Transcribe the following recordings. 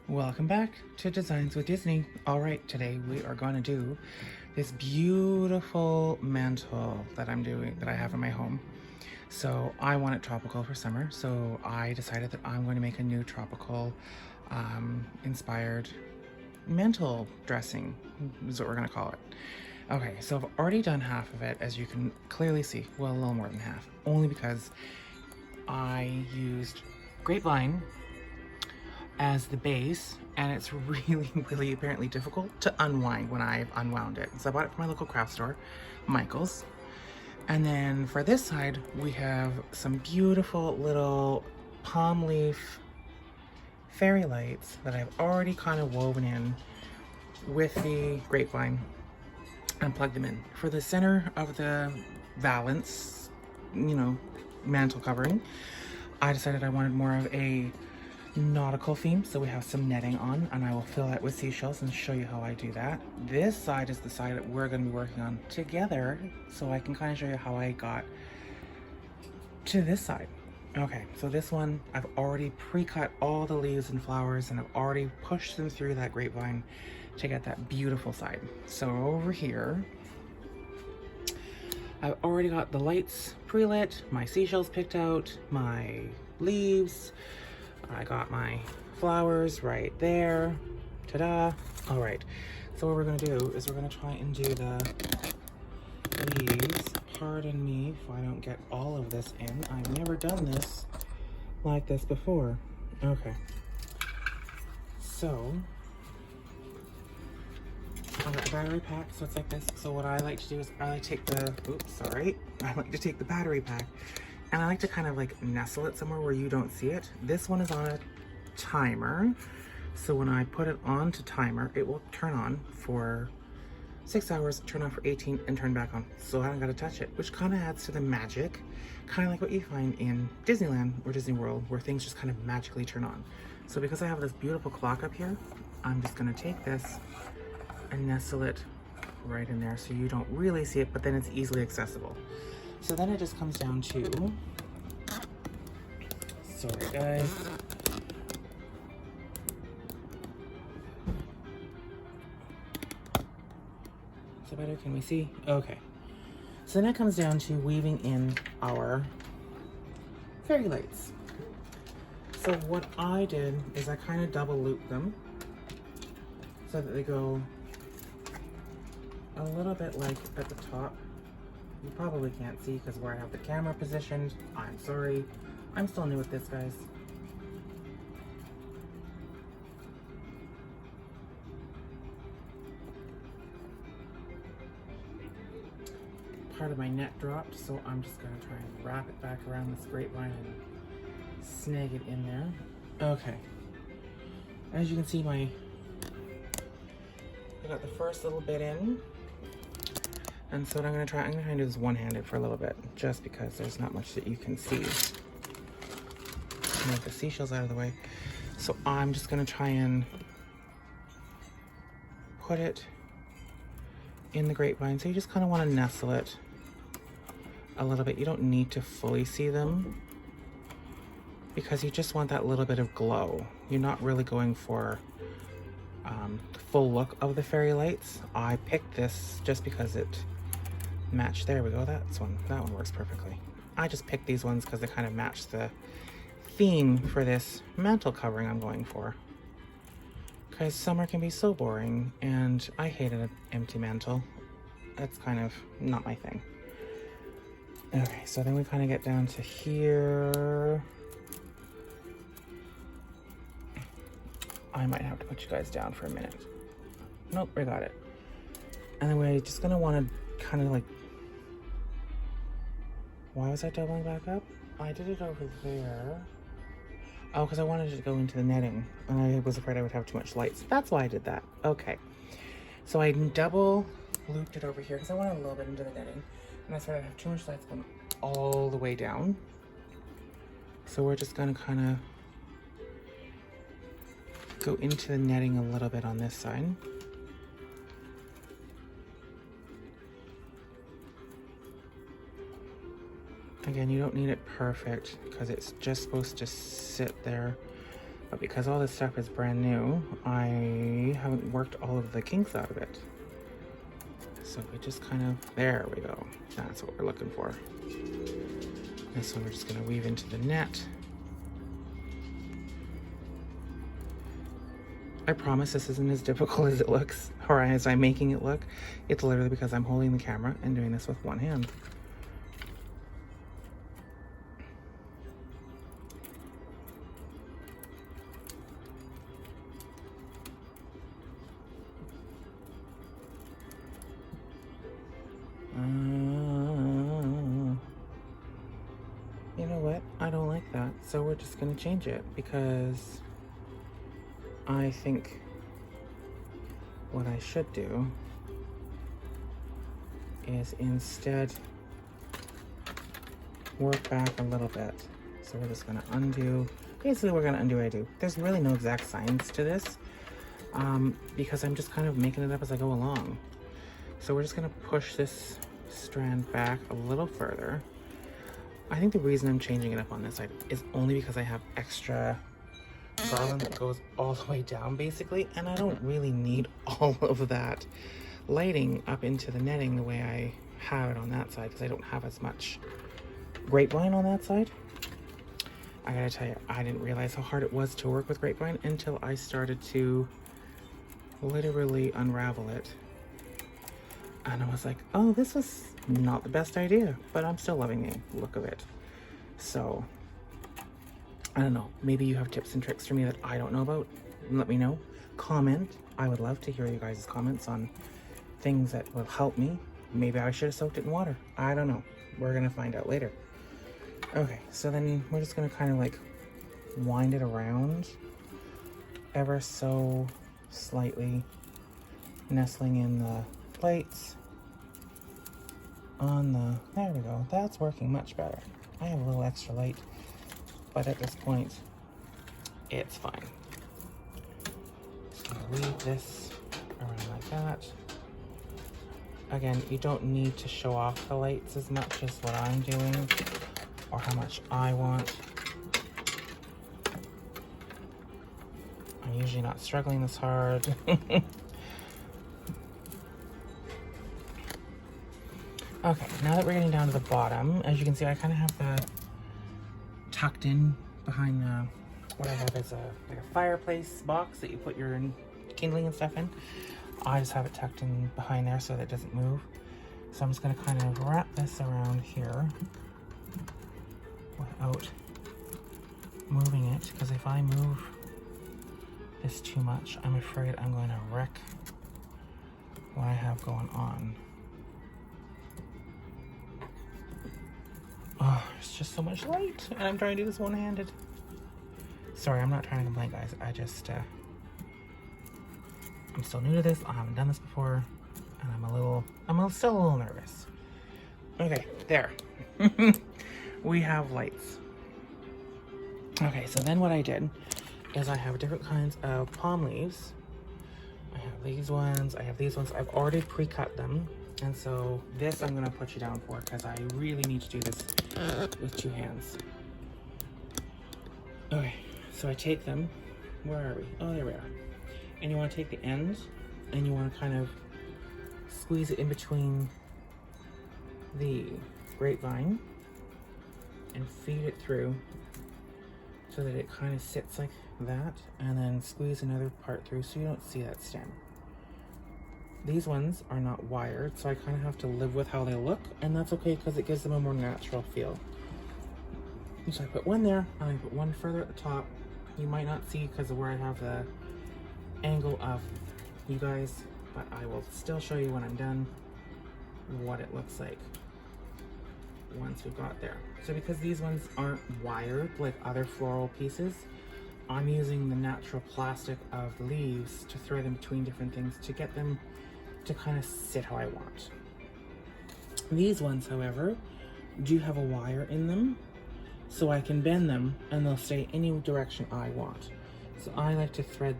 Welcome back to Designs with Disney. All right, today we are going to do this beautiful mantle that I have in my home. So I want it tropical for summer, so I decided that I'm going to make a new tropical inspired mantle dressing is what we're going to call it. Okay, so I've already done half of it, as you can clearly see. Well, a little more than half, only because I used grapevine as the base, and it's really apparently difficult to unwind when I've unwound it. So I bought it from my local craft store, Michael's. And then for this side, we have some beautiful little palm leaf fairy lights that I've already kind of woven in with the grapevine and plugged them in. For the center of the valance, mantle covering, I decided I wanted more of a nautical theme, so we have some netting on, and I will fill that with seashells and show you how I do that. This side is the side that we're going to be working on together, so I can kind of show you how I got to this side. Okay, so this one, I've already pre-cut all the leaves and flowers, and I've already pushed them through that grapevine to get that beautiful side. So over here, I've already got the lights pre-lit, my seashells picked out, my leaves, I got my flowers right there. Ta-da. All right, so what we're gonna do is we're gonna try and do the leaves. Pardon me if I don't get all of this in. I've never done this like this before. Okay, so I got the battery pack, so it's like this. So what I like to do is I like to take the, I like to take the battery pack, and I like to kind of like nestle it somewhere where you don't see it. This one is on a timer, so when I put it on to timer, it will turn on for 6 hours, turn off for 18, and turn back on. So I don't gotta touch it, which kind of adds to the magic, kind of like what you find in Disneyland or Disney World, where things just kind of magically turn on. So because I have this beautiful clock up here, I'm just gonna take this and nestle it right in there so you don't really see it, but then it's easily accessible. So then it just comes down to, sorry guys, so better, can we see? Okay, so then it comes down to weaving in our fairy lights. So what I did is I kind of double looped them so that they go a little bit like at the top. You probably can't see because where I have the camera positioned. I'm sorry. I'm still new at this, guys. Part of my net dropped, so I'm just gonna try and wrap it back around this grapevine and snag it in there. Okay. As you can see, I got the first little bit in. And so what I'm gonna try and do this one-handed for a little bit, just because there's not much that you can see. Move the seashells out of the way. So I'm just gonna try and put it in the grapevine. So you just kind of want to nestle it a little bit. You don't need to fully see them because you just want that little bit of glow. You're not really going for the full look of the fairy lights. I picked this just because it matched. There we go. That one works perfectly. I just picked these ones because they kind of match the theme for this mantle covering I'm going for. Because summer can be so boring, and I hate an empty mantle. That's kind of not my thing. Okay, so then we kind of get down to here. I might have to put you guys down for a minute. Nope, we got it. And then we're just gonna want to kind of like, why was I doubling back up? I did it over there. Oh, because I wanted it to go into the netting, and I was afraid I would have too much lights. That's why I did that. Okay. So I double looped it over here because I wanted a little bit into the netting, and I started to have too much lights going all the way down. So we're just going to kind of go into the netting a little bit on this side. Again, you don't need it perfect because it's just supposed to sit there But because all this stuff is brand new, I haven't worked all of the kinks out of it. So we just kind of, there we go. That's what we're looking for. This one we're just gonna weave into the net. I promise this isn't as difficult as it looks, or as I'm making it look. It's literally because I'm holding the camera and doing this with one hand. You know what? I don't like that, so we're just gonna change it because I think what I should do is instead work back a little bit. So we're just gonna undo, basically we're gonna undo what I do. There's really no exact science to this because I'm just kind of making it up as I go along. So we're just gonna push this strand back a little further. I think the reason I'm changing it up on this side is only because I have extra garland that goes all the way down basically, and I don't really need all of that lighting up into the netting the way I have it on that side because I don't have as much grapevine on that side. I gotta tell you, I didn't realize how hard it was to work with grapevine until I started to literally unravel it. And I was like, oh, this was not the best idea, but I'm still loving the look of it. So, I don't know. Maybe you have tips and tricks for me that I don't know about. Let me know. Comment. I would love to hear you guys' comments on things that will help me. Maybe I should have soaked it in water. I don't know. We're going to find out later. Okay, so then we're just going to kind of like wind it around ever so slightly, nestling in the plates on the, there we go. That's working much better. I have a little extra light, but at this point, it's fine. Just gonna weave this around like that. Again, you don't need to show off the lights as much as what I'm doing or how much I want. I'm usually not struggling this hard. Okay, now that we're getting down to the bottom, as you can see, I kind of have the tucked in behind the, what I have is like a fireplace box that you put your kindling and stuff in. I just have it tucked in behind there so that it doesn't move. So I'm just going to kind of wrap this around here without moving it, because if I move this too much, I'm afraid I'm going to wreck what I have going on. Oh, it's just so much light, and I'm trying to do this one-handed. Sorry, I'm not trying to complain, guys. I just, I'm still new to this. I haven't done this before, and I'm still a little nervous. Okay, there. We have lights. Okay, so then what I did is I have different kinds of palm leaves. I have these ones, I have these ones. I've already pre-cut them. And so this I'm gonna put you down for because I really need to do this with two hands. Okay, so I take them, where are we? Oh, there we are. And you wanna take the end and you wanna kind of squeeze it in between the grapevine and feed it through so that it kind of sits like that, and then squeeze another part through so you don't see that stem. These ones are not wired, so I kind of have to live with how they look, and that's okay because it gives them a more natural feel. So I put one there, and I put one further at the top. You might not see because of where I have the angle of you guys, but I will still show you when I'm done what it looks like once we've got there. So because these ones aren't wired like other floral pieces, I'm using the natural plastic of the leaves to thread in between different things to get them to kind of sit how I want. These ones, however, do have a wire in them, so I can bend them and they'll stay any direction I want. So I like to thread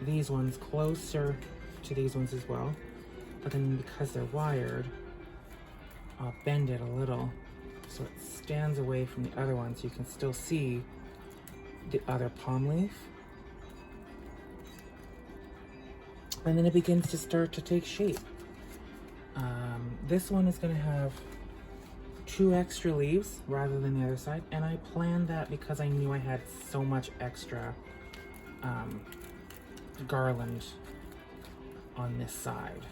these ones closer to these ones as well, but then because they're wired, I'll bend it a little so it stands away from the other ones. You can still see the other palm leaf, And then it begins to start to take shape. This one is going to have 2 extra leaves rather than the other side, and I planned that because I knew I had so much extra garland on this side.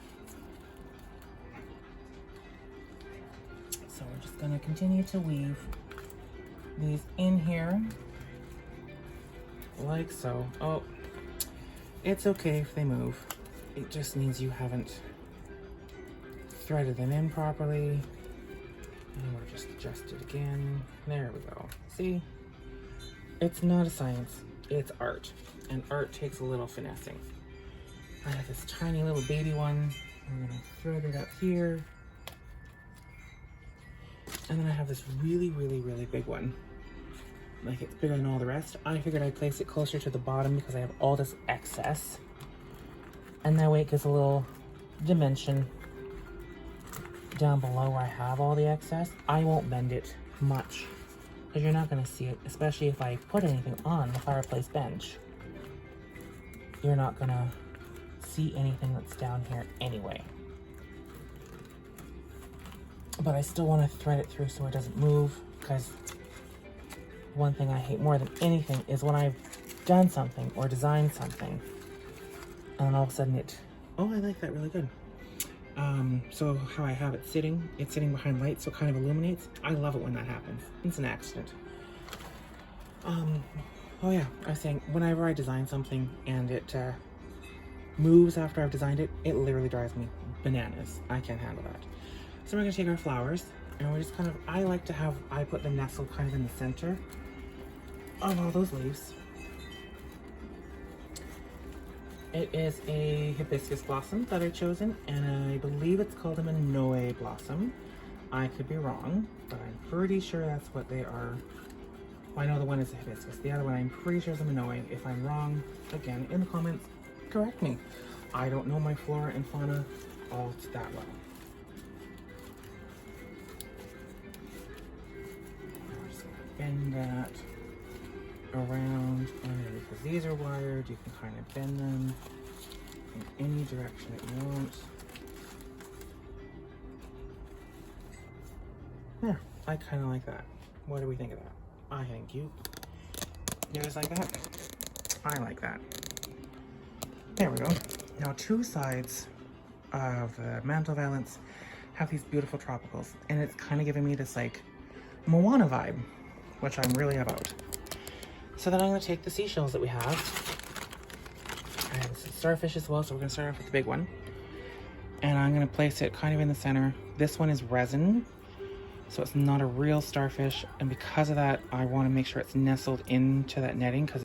So we're just going to continue to weave these in here like so. Oh, it's okay if they move. It just means you haven't threaded them in properly. And we'll just adjust it again. There we go. See? It's not a science, it's art. And art takes a little finessing. I have this tiny little baby one. I'm gonna thread it up here. And then I have this really, really, really big one. Like, it's bigger than all the rest. I figured I'd place it closer to the bottom because I have all this excess. And that way it gives a little dimension down below where I have all the excess. I won't bend it much because you're not going to see it, especially if I put anything on the fireplace bench. You're not going to see anything that's down here anyway. But I still want to thread it through so it doesn't move, because one thing I hate more than anything is when I've done something or designed something and then all of a sudden oh, I like that really good. So how I have it sitting, it's sitting behind light so it kind of illuminates. I love it when that happens. It's an accident. Oh yeah, I was saying, whenever I design something and it moves after I've designed it, it literally drives me bananas. I can't handle that. So we're gonna take our flowers and we're just kind of, I put them nestled kind of in the center of all those leaves. It is a hibiscus blossom that I've chosen, and I believe it's called a Manoe blossom. I could be wrong, but I'm pretty sure that's what they are. Well, I know the one is a hibiscus. The other one I'm pretty sure is a Manoe. If I'm wrong, again, in the comments, correct me. I don't know my flora and fauna all that well. I'm just gonna bend that around underneath, because these are wired. You can kind of bend them in any direction that you want. Yeah, I kind of like that. What do we think of that? I think you guys like that. I like that. There we go. Now 2 sides of the Mantle Valence have these beautiful tropicals, and it's kind of giving me this like Moana vibe, which I'm really about. So then I'm going to take the seashells that we have, and this is starfish as well, so we're going to start off with the big one. And I'm going to place it kind of in the center. This one is resin, so it's not a real starfish, and because of that, I want to make sure it's nestled into that netting, because